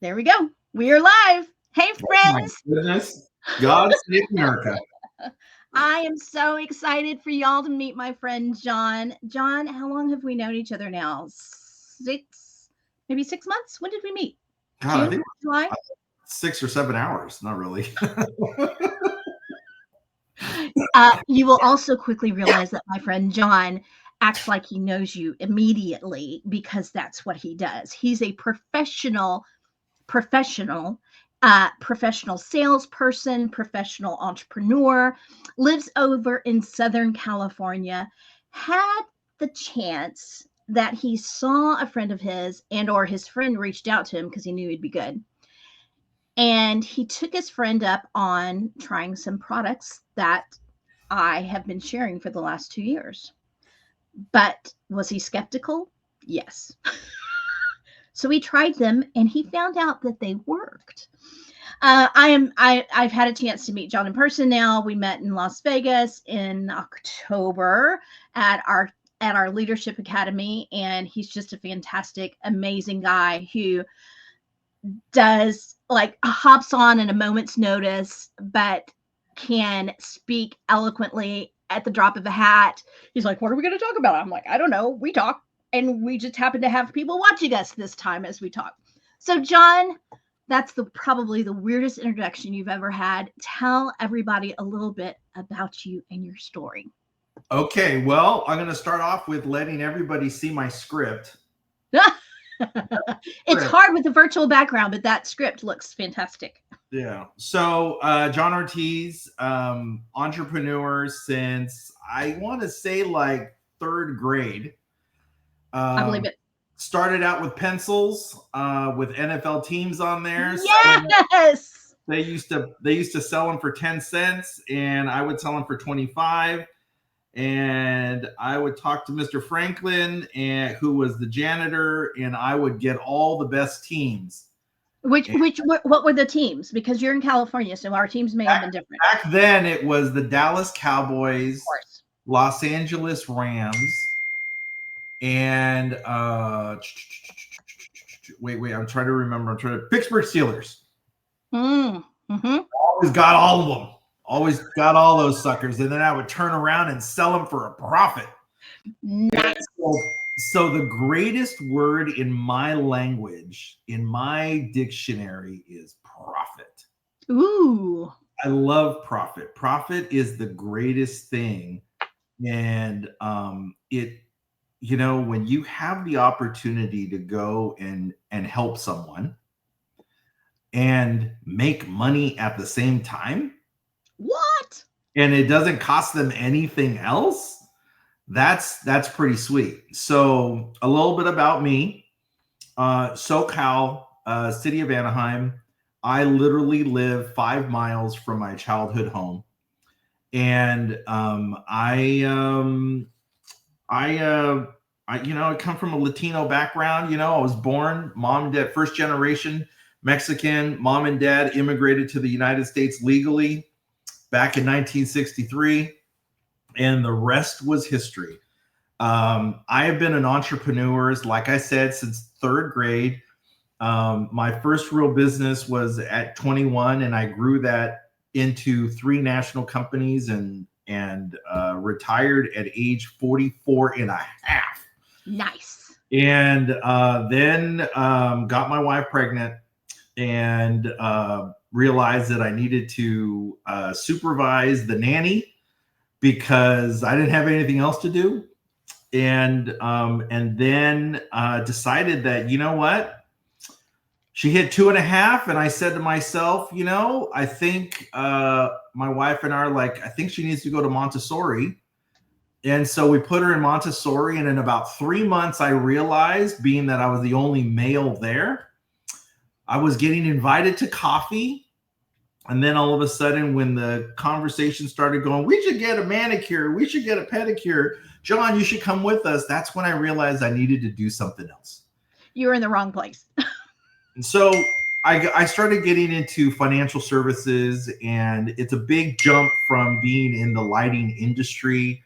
There we go. We are live. Hey, Oh my friends. goodness. God save America. I am so excited for y'all to meet my friend John. John, how long have we known each other now? Maybe 6 months? When did we meet? God, I June? think July? 6 or 7 hours. Not really. You will also quickly realize that my friend John acts like he knows you immediately because that's what he does. He's a professional, professional salesperson, professional entrepreneur, lives over in Southern California, had the chance that he saw a friend of his and or his friend reached out to him because he knew he'd be good. And he took his friend up on trying some products that I have been sharing for the last 2 years. But was he skeptical? Yes. So he tried them and he found out that they worked. I've had a chance to meet John in person now. We met in Las Vegas in October at our leadership academy, and he's just a fantastic, amazing guy who does like hops on at a moment's notice, but can speak eloquently at the drop of a hat. He's like, "What are we going to talk about?" I'm like, "I don't know. We talk, and we just happen to have people watching us this time as we talk." So, John, that's probably the weirdest introduction you've ever had. Tell everybody a little bit about you and your story. Okay, well, I'm going to start off with letting everybody see my script. It's hard with the virtual background, but that script looks fantastic. Yeah. So, John Ortiz, entrepreneur since I want to say like third grade. I believe it. Started out with pencils, with NFL teams on there. Yes. They used to sell them for 10 cents, and I would sell them for 25. And I would talk to Mr. Franklin, who was the janitor, and I would get all the best teams. What were the teams? Because you're in California, so our teams may have been different. Back then, it was the Dallas Cowboys, Of course. Los Angeles Rams, and wait, I'm trying to remember. Pittsburgh Steelers. Mm-hmm. Always got all of them. Always got all those suckers, and then I would turn around and sell them for a profit. Nice. So the greatest word in my language, in my dictionary, is profit. Ooh. I love profit. Profit is the greatest thing, and when you have the opportunity to go and help someone and make money at the same time. What? And it doesn't cost them anything else. That's pretty sweet. So a little bit about me. SoCal, city of Anaheim. I literally live 5 miles from my childhood home. And I come from a Latino background. I was born, mom and dad, first generation Mexican. Mom and dad immigrated to the United States legally back in 1963, and the rest was history. I have been an entrepreneur, like I said, since third grade. My first real business was at 21, and I grew that into 3 national companies and retired at age 44 and a half. Nice. And then got my wife pregnant and realized that I needed to supervise the nanny because I didn't have anything else to do. And then decided that, you know what? She hit 2.5, and I said to myself, I think my wife and I are like, I think she needs to go to Montessori. And so we put her in Montessori, and in about 3 months, I realized, being that I was the only male there, I was getting invited to coffee. And then all of a sudden, when the conversation started going, we should get a manicure, we should get a pedicure, John, you should come with us. That's when I realized I needed to do something else. You were in the wrong place. And so I started getting into financial services, and it's a big jump from being in the lighting industry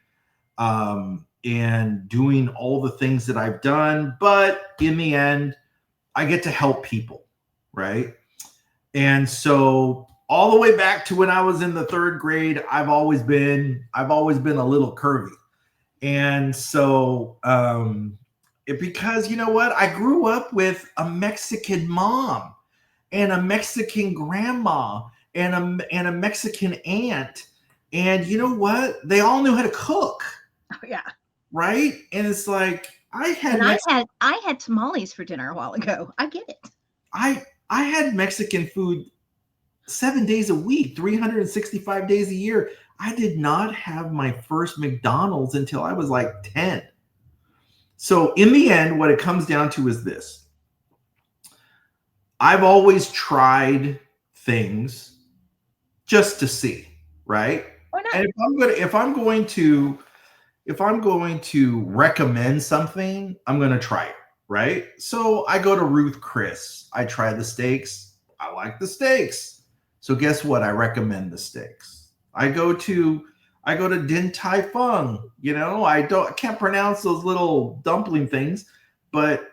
and doing all the things that I've done. But in the end, I get to help people. right? And so all the way back to when I was in the third grade, I've always been a little curvy. And so because you know what? I grew up with a Mexican mom and a Mexican grandma and a Mexican aunt. And you know what? They all knew how to cook, Oh, yeah. right? And it's like And I had tamales for dinner a while ago. I get it. I had Mexican food 7 days a week, 365 days a year. I did not have my first McDonald's until I was like 10. So in the end, what it comes down to is this. I've always tried things just to see, right? Why not? And if I'm going to recommend something, I'm going to try it, right? So I go to Ruth Chris. I try the steaks. I like the steaks. So guess what? I recommend the steaks. I go to Din Tai Fung. You know, I can't pronounce those little dumpling things, but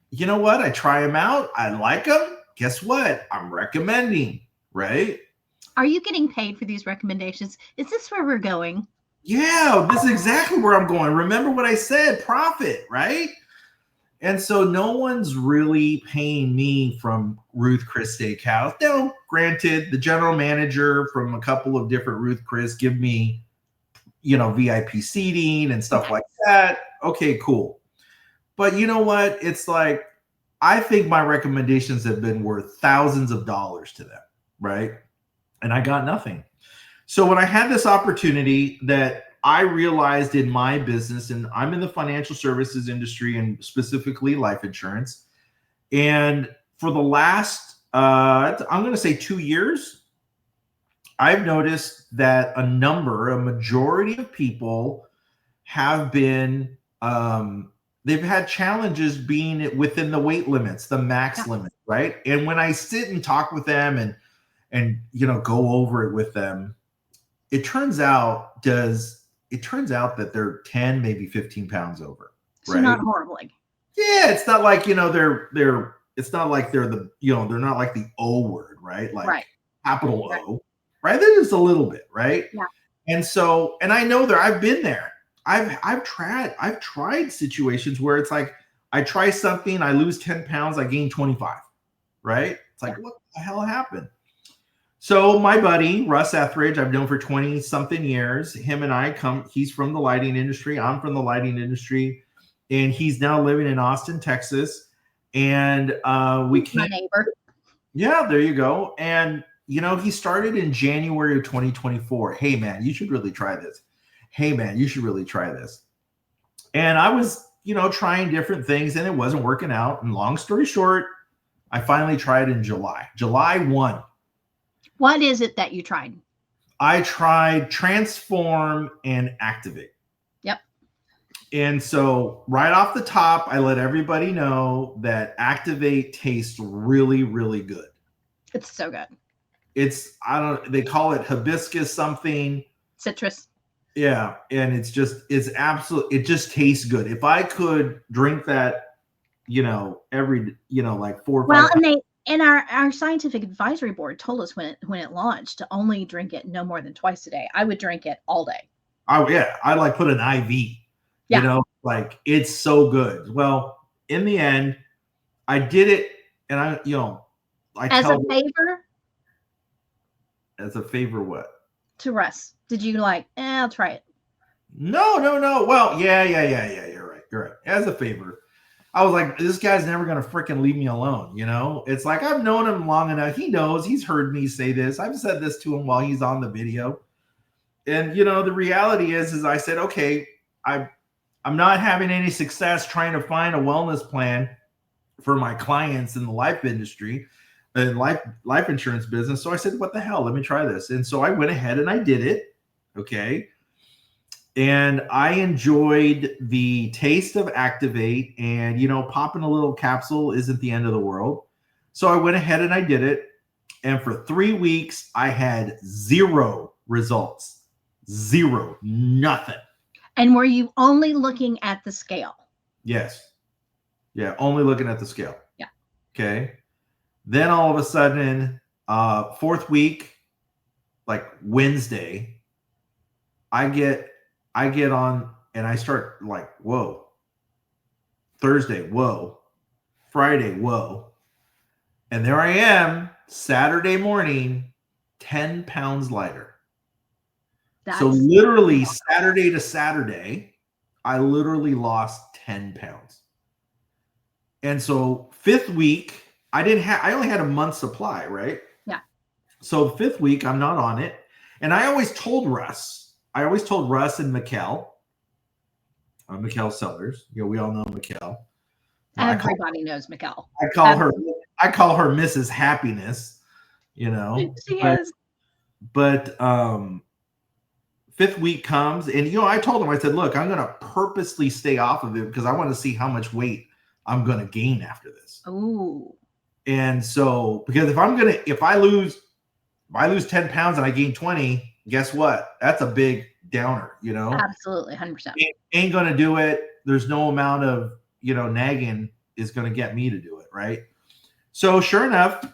you know what? I try them out. I like them. Guess what? I'm recommending, right? Are you getting paid for these recommendations? Is this where we're going? Yeah, this is exactly where I'm going. Remember what I said, profit, right? And so no one's really paying me from Ruth Chris Steakhouse. Now, granted, the general manager from a couple of different Ruth Chris give me, you know, VIP seating and stuff like that. Okay, cool. But you know what? It's like, I think my recommendations have been worth thousands of dollars to them, right? And I got nothing. So when I had this opportunity that I realized in my business, and I'm in the financial services industry and specifically life insurance, and for the last, I'm going to say 2 years, I've noticed that a majority of people have been, they've had challenges being within the weight limits, the max limit, right? And when I sit and talk with them and you know, go over it with them, it turns out that they're 10, maybe 15 pounds over. So right? not horribly. Yeah, it's not like, you know, it's not like they're the, you know, they're not like the O word, right? Like capital O, right? They're just a little bit, right? Yeah. And so, and I know I've been there. I've tried situations where it's like I try something, I lose 10 pounds, I gain 25, right? It's like, what the hell happened? So my buddy, Russ Etheridge, I've known for 20 something years. Him and I he's from the lighting industry. I'm from the lighting industry. And he's now living in Austin, Texas. And we came. My neighbor. Yeah, there you go. And, you know, he started in January of 2024. Hey, man, you should really try this. Hey, man, you should really try this. And I was, you know, trying different things and it wasn't working out. And long story short, I finally tried in July 1. What is it that you tried? I tried Transform and Activate. Yep. And so right off the top, I let everybody know that Activate tastes really, really good. It's so good. They call it hibiscus something. Citrus. Yeah. And it just tastes good. If I could drink that, you know, every, you know, like 4 or 5 times. And our scientific advisory board told us when it launched to only drink it no more than twice a day. I would drink it all day. Oh yeah, I like put an IV. You know, like it's so good. Well, in the end, I did it, and I as a favor. As a favor, what? To Russ, did you like? I'll try it. No. Well, yeah. You're right. As a favor. I was like, this guy's never going to freaking leave me alone. You know, it's like, I've known him long enough. He knows, he's heard me say this. I've said this to him while he's on the video. And, you know, the reality is I said, okay, I'm not having any success trying to find a wellness plan for my clients in the life industry and life insurance business. So I said, what the hell? Let me try this. And so I went ahead and I did it. Okay. And I enjoyed the taste of Activate, and, you know, popping a little capsule isn't the end of the world. So I went ahead and I did it. And for 3 weeks, I had 0 results. 0, nothing. And were you only looking at the scale? Yes. Yeah. Only looking at the scale. Yeah. Okay. Then all of a sudden, fourth week, like Wednesday, I get on and I start like, whoa. Thursday, whoa. Friday, whoa. And there I am, Saturday morning, 10 pounds lighter. So That's literally Saturday to Saturday, I literally lost 10 pounds. And so fifth week, I only had a month's supply, right? Yeah. So fifth week, I'm not on it. And I always told Russ and Mikkel, Mikkel Sellers, we all know Mikkel. Everybody knows Mikkel. I call her Mrs. Happiness, She is. But fifth week comes, and I told him, I said, look, I'm going to purposely stay off of it because I want to see how much weight I'm going to gain after this. Ooh. And so, because if I lose 10 pounds and I gain 20, guess what? That's a big downer, Absolutely, 100%. Ain't going to do it. There's no amount of, nagging is going to get me to do it, right? So sure enough,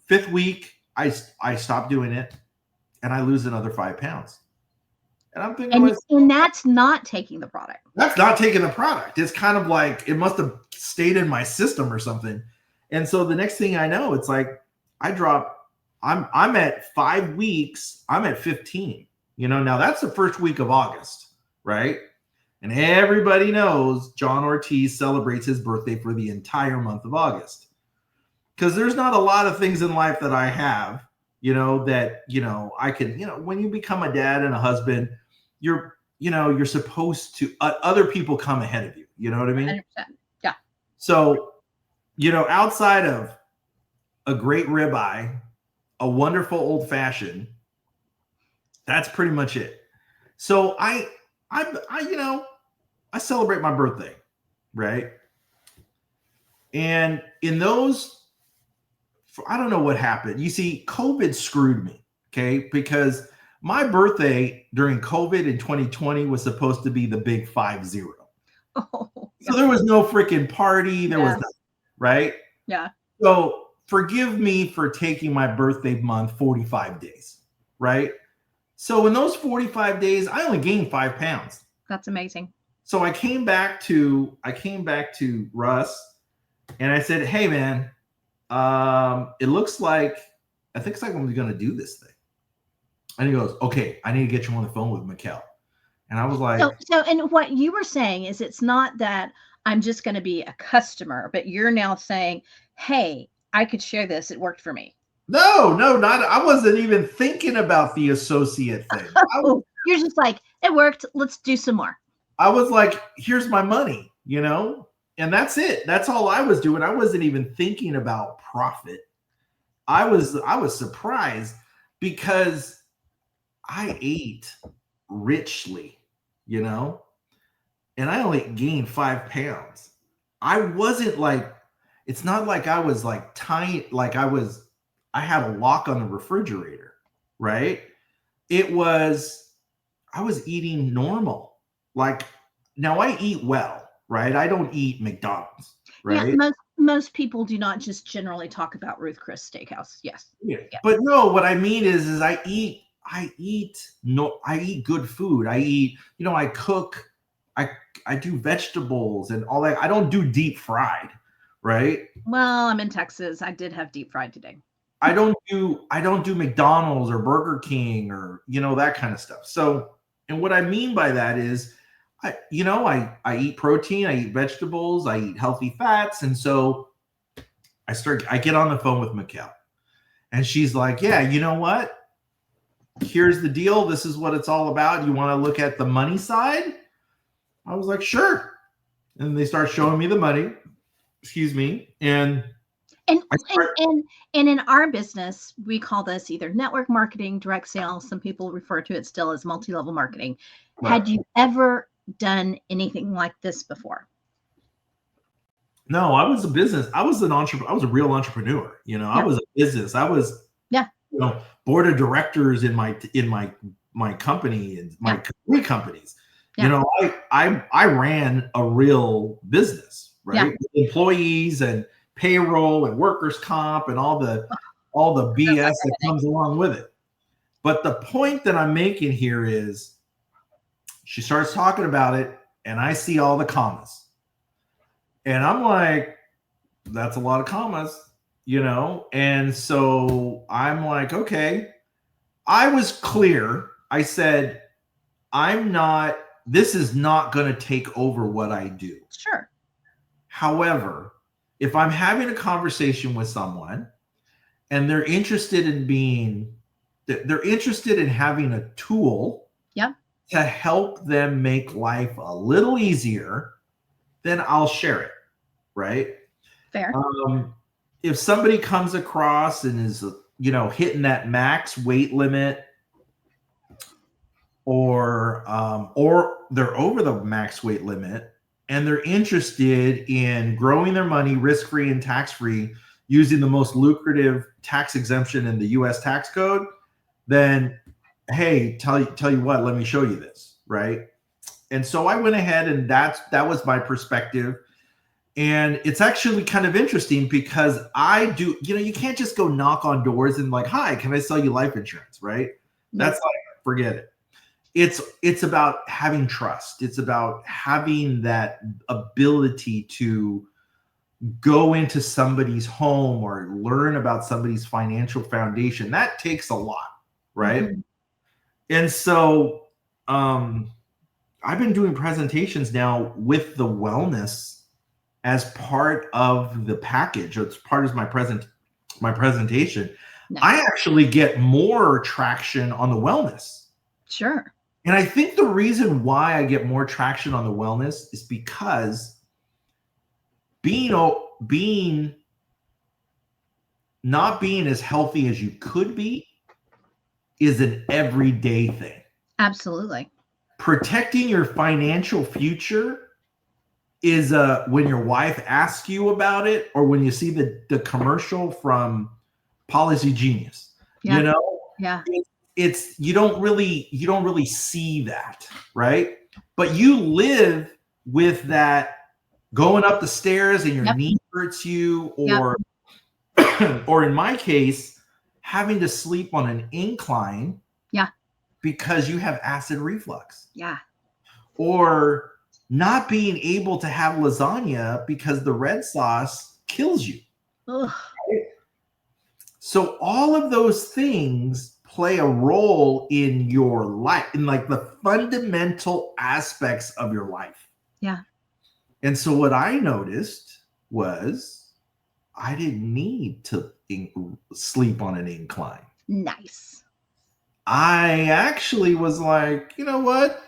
fifth week, I stopped doing it, and I lose another 5 pounds. And I'm thinking, and that's not taking the product. That's not taking the product. It's kind of like it must have stayed in my system or something. And so the next thing I know, it's like I drop. I'm at 5 weeks. I'm at 15. Now that's the first week of August, right? And everybody knows John Ortiz celebrates his birthday for the entire month of August. Because there's not a lot of things in life that I have, that, I can, when you become a dad and a husband, you're supposed to, other people come ahead of you. You know what I mean? 100%. Yeah. So, outside of a great ribeye, a wonderful old fashioned, that's pretty much it. So I celebrate my birthday, right? And in those, I don't know what happened. You see, COVID screwed me, okay? Because my birthday during COVID in 2020 was supposed to be the big 5-0. Oh, so there was no freaking party. There was nothing, right? Yeah. So forgive me for taking my birthday month 45 days, right? So in those 45 days, I only gained 5 pounds. That's amazing. So I came back to Russ, and I said, "Hey, man, it looks like I'm going to do this thing." And he goes, "Okay, I need to get you on the phone with Mikkel." And I was like, so and what you were saying is it's not that I'm just going to be a customer, but you're now saying, "Hey, I could share this. It worked for me." No, not. I wasn't even thinking about the associate thing. You're just like, "It worked. Let's do some more." I was like, "Here's my money," and that's it. That's all I was doing. I wasn't even thinking about profit. I was surprised because I ate richly, and I only gained 5 pounds. I wasn't like, it's not like I was like tiny, like I had a lock on the refrigerator, right? I was eating normal. Like, now I eat well, right? I don't eat McDonald's, right? Yeah, most people do not just generally talk about Ruth Chris Steakhouse. Yes. Yeah. But no, what I mean is I eat good food. I eat, I cook, I do vegetables and all that. I don't do deep fried, right? Well, I'm in Texas. I did have deep fried today. I don't do McDonald's or Burger King or, that kind of stuff. So, and what I mean by that is I eat protein, I eat vegetables, I eat healthy fats. And so I get on the phone with Mikkel, and she's like, "Yeah, you know what? Here's the deal. This is what it's all about. You want to look at the money side?" I was like, "Sure." And they start showing me the money. Excuse me. And in our business, we call this either network marketing, direct sales. Some people refer to it still as multi-level marketing. Right. Had you ever done anything like this before? No, I was an entrepreneur. I was a real entrepreneur. I was a business. I was board of directors in my company and my 3 companies. Yeah. I ran a real business, right? With employees and payroll and workers' comp and all the BS that comes along with it. But the point that I'm making here is she starts talking about it, and I see all the commas. And I'm like, that's a lot of commas, you know? And so I'm like, okay. I was clear. I said, this is not going to take over what I do. Sure. However, if I'm having a conversation with someone and they're interested in having a tool to help them make life a little easier, then I'll share it, right? Fair. If somebody comes across and is, hitting that max weight limit, or they're over the max weight limit and they're interested in growing their money risk-free and tax-free using the most lucrative tax exemption in the US tax code, then hey, tell you what, let me show you this, right? And so I went ahead, and that was my perspective. And it's actually kind of interesting because I do, you can't just go knock on doors and like, hi, can I sell you life insurance, right? That's like, forget it. It's about having trust. It's about having that ability to go into somebody's home or learn about somebody's financial foundation. That takes a lot, right? Mm-hmm. And so I've been doing presentations now with the wellness as part of the package. It's part of my presentation. Nice. I actually get more traction on the wellness. Sure. And I think the reason why I get more traction on the wellness is because not being as healthy as you could be is an everyday thing. Absolutely. Protecting your financial future is when your wife asks you about it, or when you see the commercial from Policy Genius. Yeah. It's you don't really see that, right? But you live with that going up the stairs and your knee hurts you, or or in my case, having to sleep on an incline because you have acid reflux. Yeah. Or not being able to have lasagna because the red sauce kills you. Ugh. So all of those things play a role in your life, in like the fundamental aspects of your life. Yeah. And so what I noticed was I didn't need to sleep on an incline. Nice. I actually was like, you know what?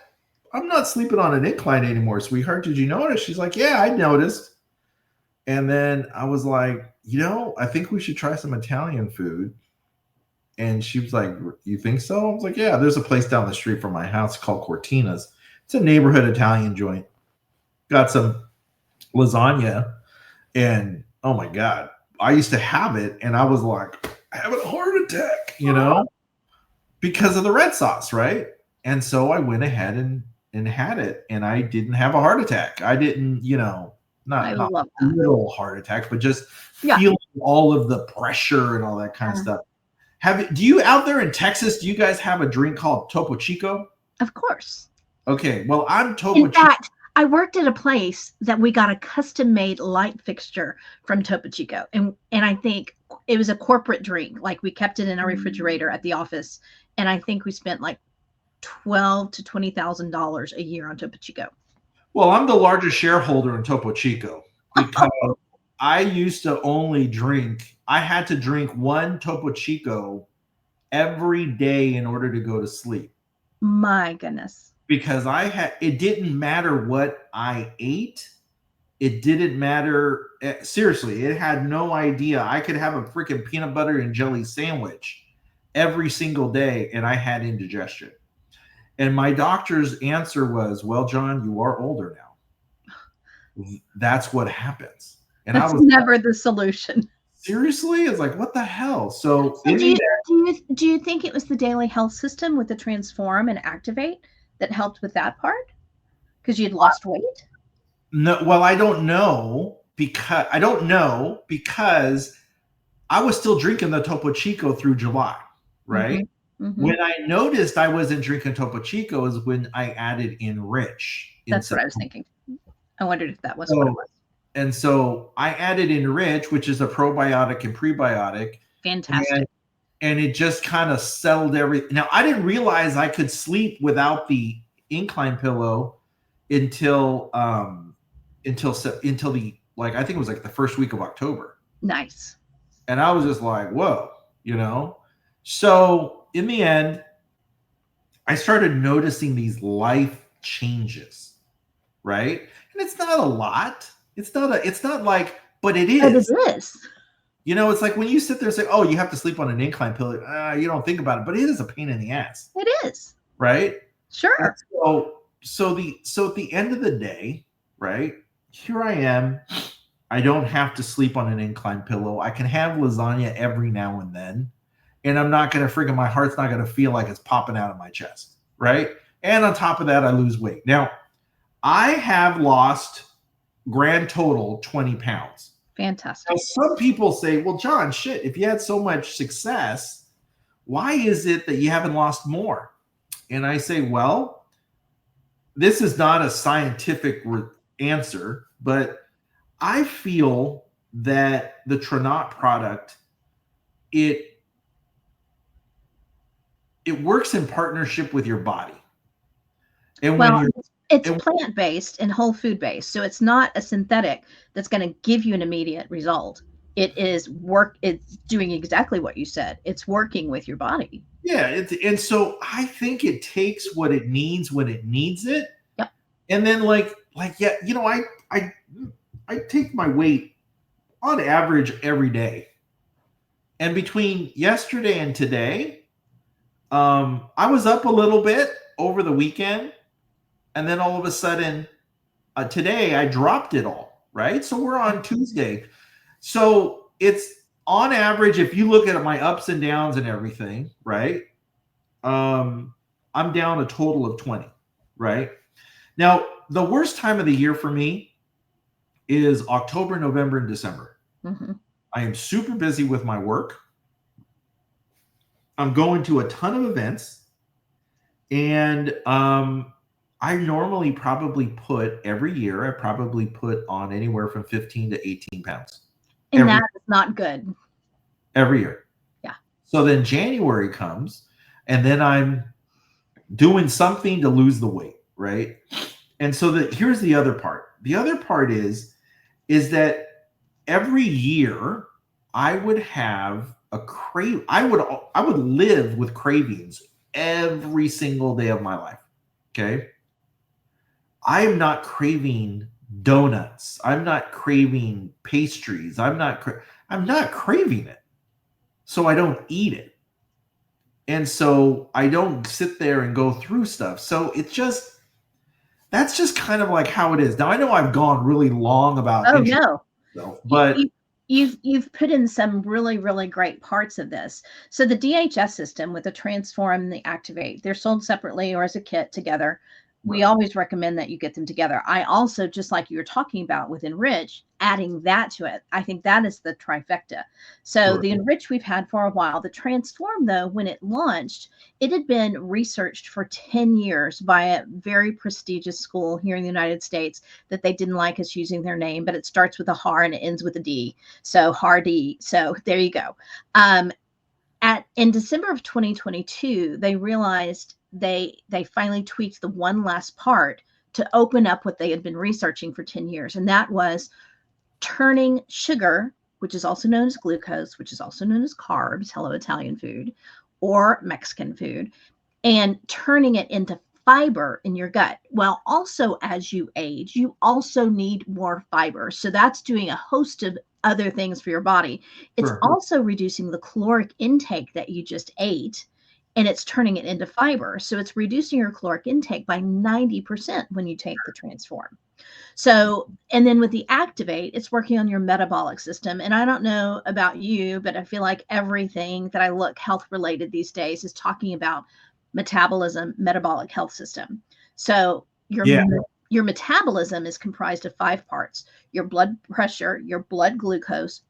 I'm not sleeping on an incline anymore, sweetheart. Did you notice? She's like, yeah, I noticed. And then I was like, I think we should try some Italian food. And she was like, you think so? I was like, yeah, there's a place down the street from my house called Cortina's. It's a neighborhood Italian joint. Got some lasagna. And oh my God, I used to have it. And I was like, having a heart attack, because of the red sauce, right? And so I went ahead and had it, and I didn't have a heart attack. I didn't, not little heart attack, but just feeling all of the pressure and all that kind of stuff. Do you out there in Texas, do you guys have a drink called Topo Chico? Of course. Okay. Well, I'm Topo Chico. In fact, I worked at a place that we got a custom-made light fixture from Topo Chico. And I think it was a corporate drink. Like, we kept it in our refrigerator at the office. And I think we spent like $12,000 to $20,000 a year on Topo Chico. Well, I'm the largest shareholder in Topo Chico because I used to I had to drink one Topo Chico every day in order to go to sleep. My goodness. Because it didn't matter what I ate. It didn't matter. Seriously, it had no idea. I could have a freaking peanut butter and jelly sandwich every single day, and I had indigestion. And my doctor's answer was, well, John, you are older now. That's what happens. And that's never the solution. Seriously? It's like, what the hell? So do you think it was the daily health system with the Transform and Activate that helped with that part? Because you'd lost weight? No, well, I don't know. because I don't know, because I was still drinking the Topo Chico through July, right? Mhm. Mhm. When I noticed I wasn't drinking Topo Chico is when I added Enrich in That's what I was September. thinking. I wondered if that was what it So was. and so I added Enrich, which is a probiotic and prebiotic, and Fantastic. it just kind of settled everything. Now I didn't realize I could sleep without the incline pillow until until the, like, I think it was like the first week of October. Nice. And I was just like, whoa, you know? So in the end, I started noticing these life changes, right? And it's not a lot. It's not like, but it But it is. is. You know, it's like when you sit there and say, oh, you have to sleep on an incline pillow, you don't think about it, but it is a pain in the ass, It is. right? And Sure. so at the end of the day, right? Here I am. I don't have to sleep on an incline pillow. I can have lasagna every now and then, and I'm not gonna freaking, my heart's not gonna feel like it's popping out of my chest, right? And on top of that, I lose weight. Now, I have lost grand total 20 pounds. Now, Fantastic. some people say, well, John, shit, if you had so much success, why is it that you haven't lost more? And I say, well, this is not a scientific answer, but I feel that the Trinot product, it it works in partnership with your body. And when Well, you're it's and, plant-based and whole food based, so it's not a synthetic that's going to give you an immediate result. It's doing exactly what you said. It's working with your body. yeah, and so I think it takes what it needs when it needs it. Yep. And then like yeah, you know, I I take my weight on average every day. And between yesterday and today, I was up a little bit over the weekend, and then all of a sudden, today I dropped it all. Right, so we're on Tuesday, so it's on average. If you look at my ups and downs and everything, right, I'm down a total of 20. Right now, the worst time of the year for me is October, November, and December. Mm-hmm. I am super busy with my work. I'm going to a ton of events, and I normally probably put every year. I probably put on anywhere from 15 to 18 pounds And every that is not good. every year. Yeah. So then January comes, and then I'm doing something to lose the weight, right? And so here's the other part. The other part is that every year I would have a crave. I would live with cravings every single day of my life. Okay. I am not craving donuts. I'm not craving pastries. I'm not craving it. So I don't eat it. And so I don't sit there and go through stuff. So that's just kind of like how it is. Now I know I've gone really long about Oh introducing no. myself, You, but you, you've put in some really, really great parts of this. So the DHS system with the Transform and the Activate, they're sold separately or as a kit together. We always recommend that you get them together. I also, just like you were talking about with Enrich, adding that to it. I think that is the trifecta. So right. the Enrich we've had for a while. The Transform, though, when it launched, it had been researched for 10 years by a very prestigious school here in the United States that they didn't like us using their name, but it starts with a Har and it ends with a D. So Hardy. So there you go. In December of 2022, they realized they finally tweaked the one last part to open up what they had been researching for 10 years, and that was turning sugar, which is also known as glucose, which is also known as carbs, hello Italian food, or Mexican food, and turning it into fiber in your gut. Well, also as you age, you also need more fiber. So that's doing a host of other things for your body. It's Sure. also reducing the caloric intake that you just ate, and it's turning it into fiber. So it's reducing your caloric intake by 90% when you take the Transform. So, and then with the Activate, it's working on your metabolic system. And I don't know about you, but I feel like everything that I look health related these days is talking about metabolism, metabolic health system. So Yeah. your metabolism is comprised of 5 parts: your blood pressure, your blood glucose,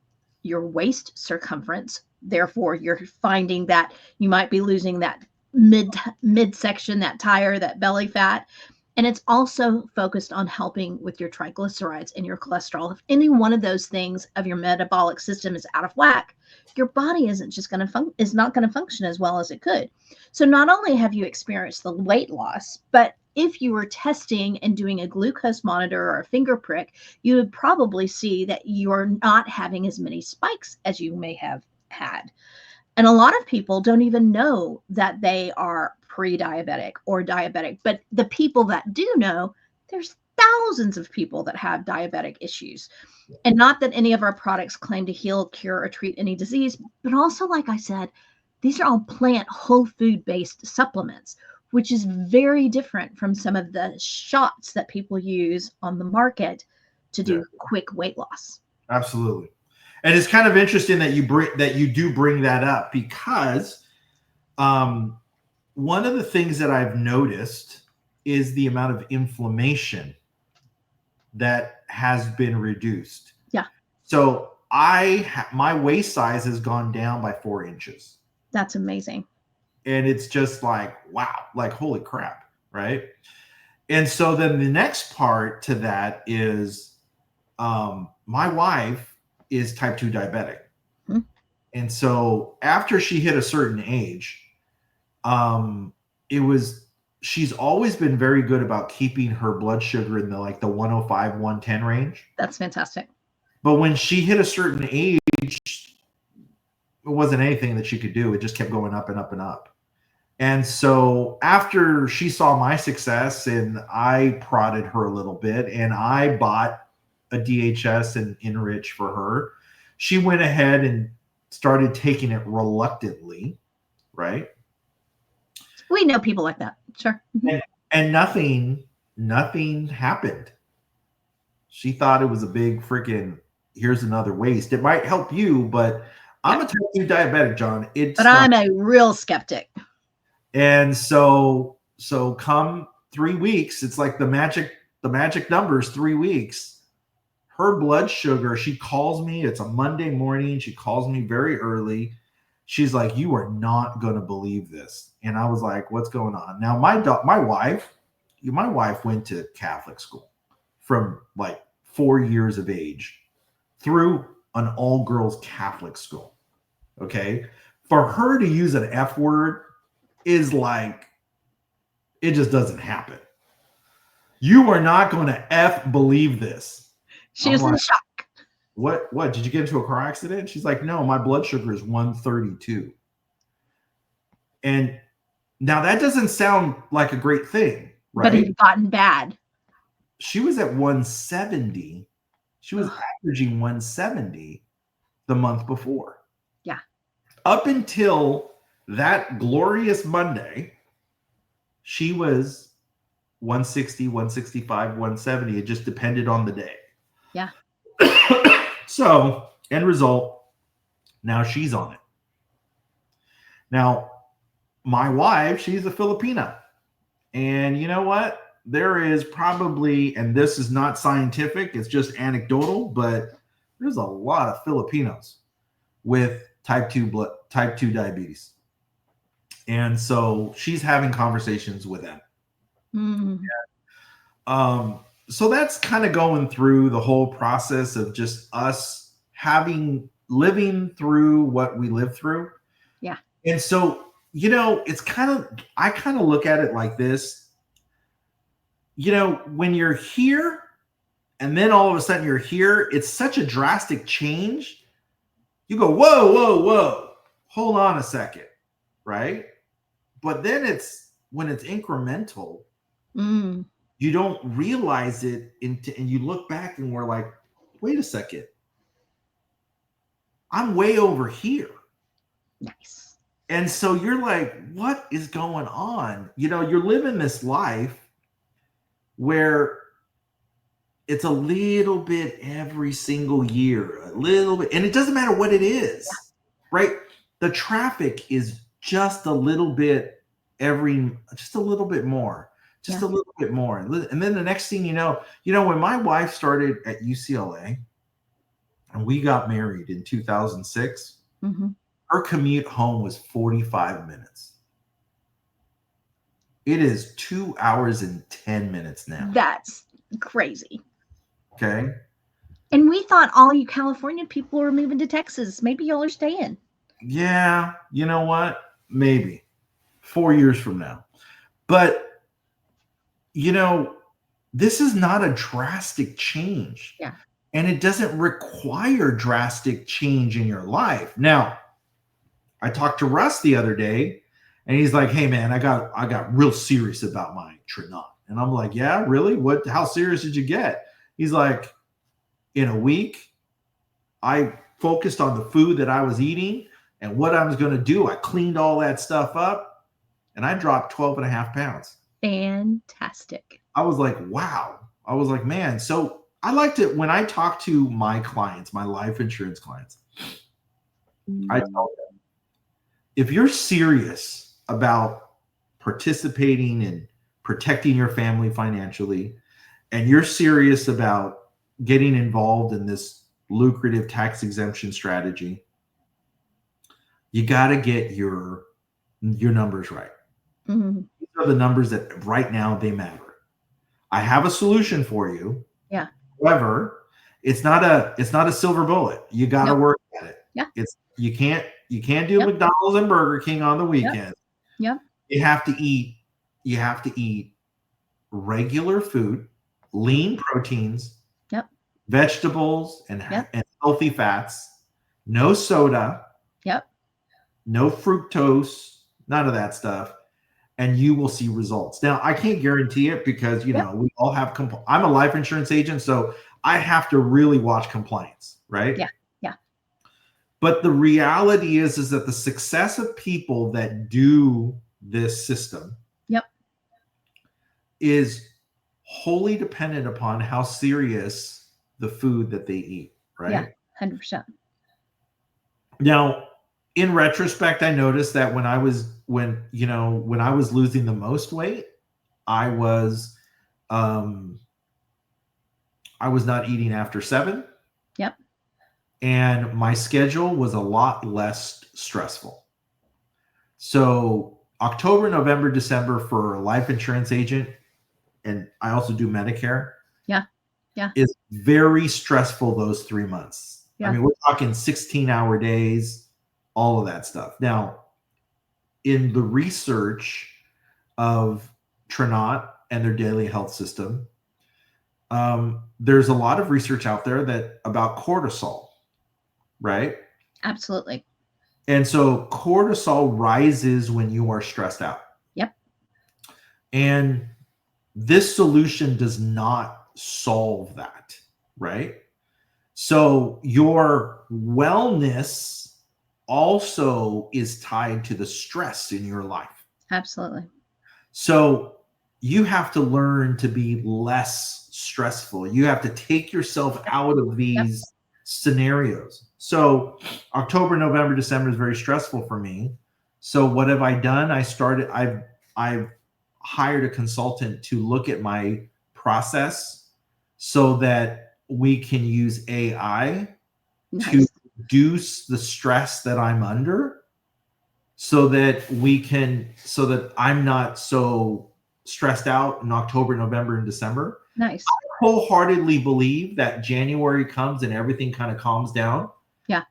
your waist circumference. Therefore, you're finding that you might be losing that midsection, that tire, that belly fat. And it's also focused on helping with your triglycerides and your cholesterol. If any one of those things of your metabolic system is out of whack, your body isn't just going to is not going to function as well as it could. So not only have you experienced the weight loss, but if you were testing and doing a glucose monitor or a finger prick, you would probably see that you're not having as many spikes as you may have had. And a lot of people don't even know that they are pre-diabetic or diabetic, but the people that do know, there's thousands of people that have diabetic issues. And not that any of our products claim to heal, cure, or treat any disease, but also, like I said, these are all plant whole food based supplements, which is very different from some of the shots that people use on the market to do quick weight loss. Absolutely. And it's kind of interesting that you do bring that up, because one of the things that I've noticed is the amount of inflammation that has been reduced. Yeah. So my waist size has gone down by 4 inches. That's amazing. And it's just like, wow, like, holy crap, right? And so then the next part to that is my wife is type 2 diabetic. Hmm. And so after she hit a certain age, she's always been very good about keeping her blood sugar in the 105, 110 range. That's fantastic. But when she hit a certain age, it wasn't anything that she could do. It just kept going up and up and up. And so after she saw my success, and I prodded her a little bit, and I bought a DHS and Enrich for her, she went ahead and started taking it reluctantly, right? We know people like that. Sure. And nothing happened. She thought it was a big freaking, here's another waste. It might help you, but I'm a type 2 diabetic, John. But I'm a real skeptic. And so come 3 weeks, it's like the magic numbers, 3 weeks. Her blood sugar, she calls me, it's a Monday morning, she calls me very early. She's like, you are not going to believe this. And I was like, what's going on? Now, my wife went to Catholic school from 4 years of age through an all-girls Catholic school. Okay. For her to use an F word is like, it just doesn't happen. You are not going to F believe this. She was in shock. What? Did you get into a car accident? She's like, no, my blood sugar is 132. And now that doesn't sound like a great thing, right? But it's gotten bad. She was at 170. She was averaging 170 the month before. Yeah. Up until that glorious Monday, she was 160, 165, 170. It just depended on the day. Yeah. So, end result, now she's on it. Now, my wife, she's a Filipina. And you know what? There is probably, and this is not scientific, it's just anecdotal, but there's a lot of Filipinos with type 2 diabetes. And so she's having conversations with them. Mm. So that's kind of going through the whole process of just us living through what we lived through. Yeah. And so, I kind of look at it like this, when you're here and then all of a sudden you're here, it's such a drastic change. You go, whoa, whoa, whoa, hold on a second. Right. But then when it's incremental, you don't realize it and you look back and we're like, wait a second. I'm way over here. Nice. And so you're like, what is going on? You're living this life where it's a little bit every single year, a little bit, and it doesn't matter what it is, right? The traffic is just a little bit more. just a little bit more. And then the next thing you know, when my wife started at UCLA and we got married in 2006, her commute home was 45 minutes. It is 2 hours and 10 minutes now. That's crazy. Okay. And we thought all you California people were moving to Texas. Maybe y'all are staying. Yeah. You know what? Maybe 4 years from now. But, this is not a drastic change. Yeah. And it doesn't require drastic change in your life. Now, I talked to Russ the other day and he's like, hey man, I got real serious about my Trinot. And I'm like, yeah, really? How serious did you get? He's like, in a week, I focused on the food that I was eating and what I was going to do. I cleaned all that stuff up and I dropped 12 and a half pounds. Fantastic. I was like, wow. I was like, man. So I like to, when I talk to my clients, my life insurance clients, I tell them, if you're serious about participating in protecting your family financially, and you're serious about getting involved in this lucrative tax exemption strategy, you got to get your numbers right. These are the numbers that right now they matter. I have a solution for you. Yeah. However, it's not a silver bullet. You got to work at it. Yeah. You can't do McDonald's and Burger King on the weekend. Yep. You have to eat regular food, lean proteins, vegetables and healthy fats, no soda, no fructose, none of that stuff, and you will see results. Now, I can't guarantee it because, we all have I'm a life insurance agent, so I have to really watch compliance, right? Yeah. But the reality is that the success of people that do this system is wholly dependent upon how serious the food that they eat, right? Yeah, 100%. Now, in retrospect, I noticed that when I was losing the most weight, I was not eating after 7. Yep. And my schedule was a lot less stressful. So October, November, December for a life insurance agent, and I also do Medicare. Yeah. Is very stressful those 3 months. Yeah. I mean, we're talking 16-hour days, all of that stuff. Now, in the research of Trinot and their daily health system, there's a lot of research out there about cortisol, right? Absolutely. And so cortisol rises when you are stressed out. Yep. And this solution does not solve that, right? So your wellness also is tied to the stress in your life. Absolutely. So you have to learn to be less stressful. You have to take yourself out of these scenarios. So October, November, December is very stressful for me. So what have I done? I've hired a consultant to look at my process so that we can use AI to reduce the stress that I'm under so that I'm not so stressed out in October, November, and December. Nice. I wholeheartedly believe that January comes and everything kind of calms down. Yeah.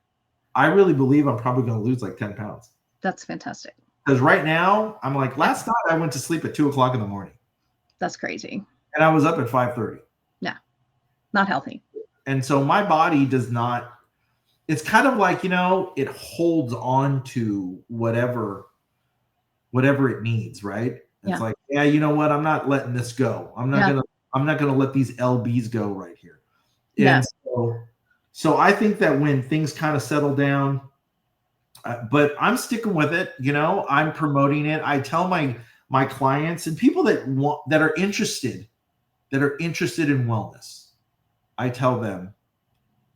I really believe I'm probably going to lose like 10 pounds. That's fantastic. Because right now, I'm like, last night I went to sleep at 2:00 in the morning. That's crazy. And I was up at 5:30. Yeah. Not healthy. And so my body does not, it's kind of like, it holds on to whatever it needs, right? It's like, yeah, you know what? I'm not letting this go. I'm not gonna let these LBs go right here. And so I think that when things kind of settle down, but I'm sticking with it. I'm promoting it. I tell my clients and people that are interested in wellness, I tell them,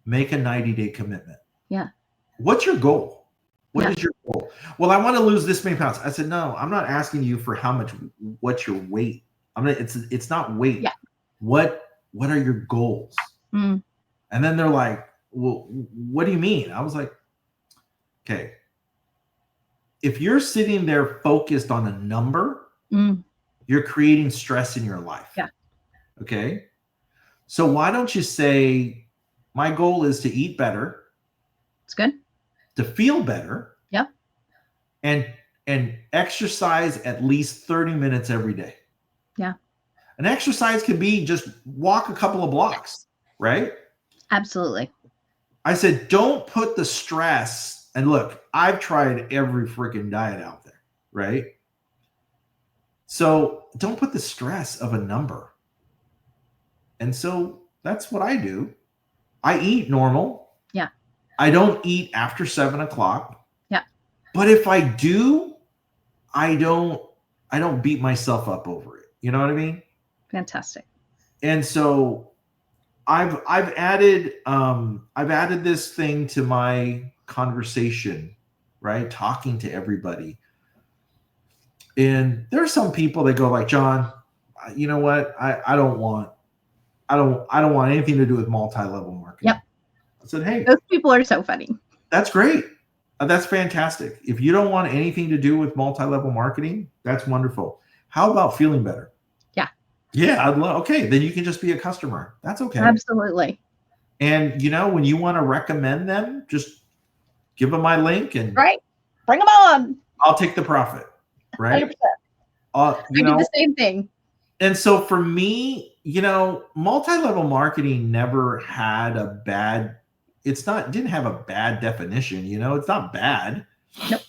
make a 90-day commitment. Yeah. What's your goal? What is your goal? Well, I want to lose this many pounds. I said, no, I'm not asking you for what's your weight It's not weight. Yeah. What are your goals? Mm. And then they're like, well, what do you mean? I was like, okay, if you're sitting there focused on a number, you're creating stress in your life. Yeah. Okay. So why don't you say, my goal is to eat better. It's good. To feel better. Yep. And exercise at least 30 minutes every day. Yeah. An exercise can be just walk a couple of blocks, right? Absolutely. I said, don't put the stress. And look, I've tried every freaking diet out there, right? So don't put the stress of a number. And so that's what I do. I eat normal. Yeah. I don't eat after 7 o'clock. Yeah. But if I do, I don't beat myself up over it. You know what I mean? Fantastic. And so I've added this thing to my conversation, right? Talking to everybody. And there are some people that go like, John, you know what? I don't want anything to do with multi-level marketing. Yep. I said, hey, those people are so funny. That's great. That's fantastic. If you don't want anything to do with multi-level marketing, that's wonderful. How about feeling better? Yeah. Yeah, I'd love. Okay, then you can just be a customer. That's okay. Absolutely. And when you want to recommend them, just give them my link and right. Bring them on. I'll take the profit. Right. 100%. I do the same thing. And so for me, multi-level marketing never had a bad. Didn't have a bad definition. It's not bad. Nope.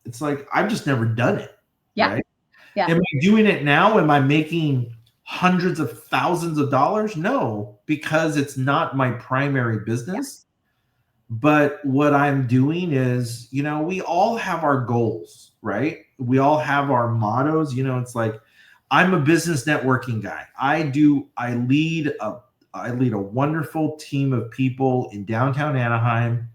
It's like I've just never done it. Yeah. Right? Yeah. Am I doing it now? Am I making hundreds of thousands of dollars? No, because it's not my primary business. Yeah. But what I'm doing is, we all have our goals, right? We all have our mottos. It's like, I'm a business networking guy. I lead a wonderful team of people in downtown Anaheim,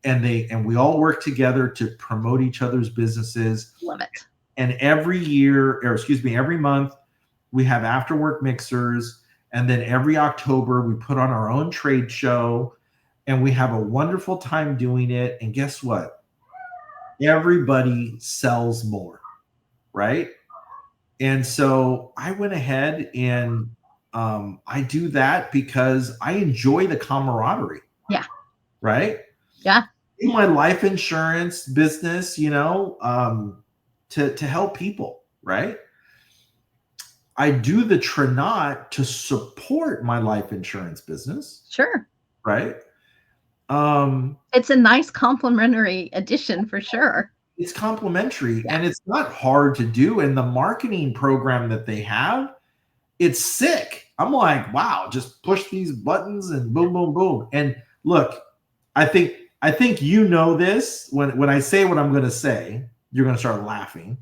and we all work together to promote each other's businesses. Love it. And every month we have after work mixers. And then every October we put on our own trade show and we have a wonderful time doing it. And guess what? Everybody sells more, right? And so I went ahead and I do that because I enjoy the camaraderie. Yeah. Right? Yeah. In my life insurance business, to help people, right? I do the Trinot to support my life insurance business. Sure. Right? It's a nice complementary addition for sure. It's complementary, and it's not hard to do. And the marketing program that they have, it's sick. I'm like, wow, just push these buttons and boom, boom, boom. And look, I think this. When I say what I'm going to say, you're going to start laughing,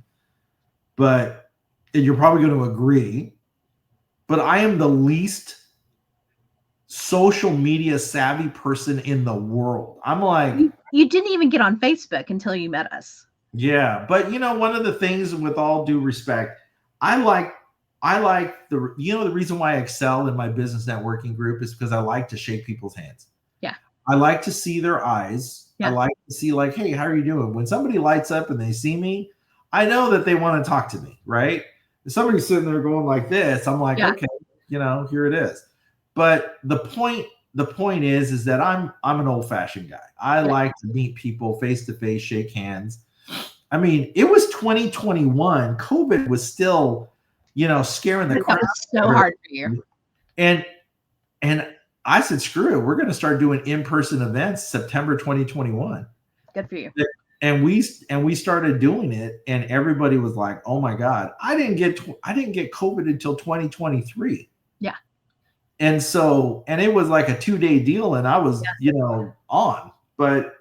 but you're probably going to agree. But I am the least social media savvy person in the world. I'm like, you didn't even get on Facebook until you met us. Yeah, but one of the things, with all due respect, I like the reason why I excel in my business networking group is because I like to shake people's hands. Yeah. I like to see their eyes. Yeah. I like to see like, hey, how are you doing? When somebody lights up and they see me, I know that they want to talk to me, right? If somebody's sitting there going like this, I'm like, okay, here it is. But the point is that I'm an old-fashioned guy. I like to meet people face to face, shake hands. I mean, it was 2021. COVID was still, scaring the crap. That was so hard for you. And I said, screw it. We're going to start doing in-person events September 2021. Good for you. And we started doing it, and everybody was like, "Oh my God, I didn't get COVID until 2023." Yeah. And it was like a 2-day deal, and I was, on. But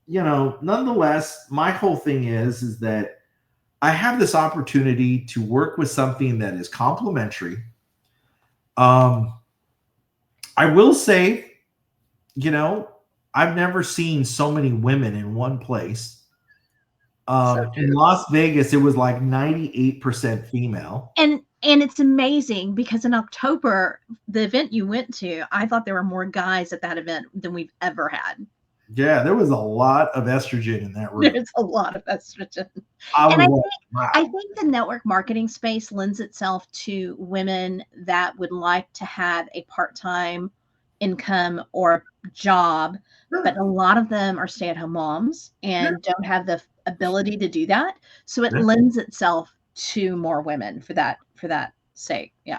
nonetheless, my whole thing is that I have this opportunity to work with something that is complementary. I will say, I've never seen so many women in one place. So In true. Las Vegas, it was like 98% female. And it's amazing because in October, the event you went to, I thought there were more guys at that event than we've ever had. Yeah, there was a lot of estrogen in that room. There's a lot of estrogen. I And was like, I wow. think the network marketing space lends itself to women that would like to have a part-time income or job, but a lot of them are stay-at-home moms Yeah, and don't have the ability to do that. So it yeah. lends itself to more women for that sake. Yeah.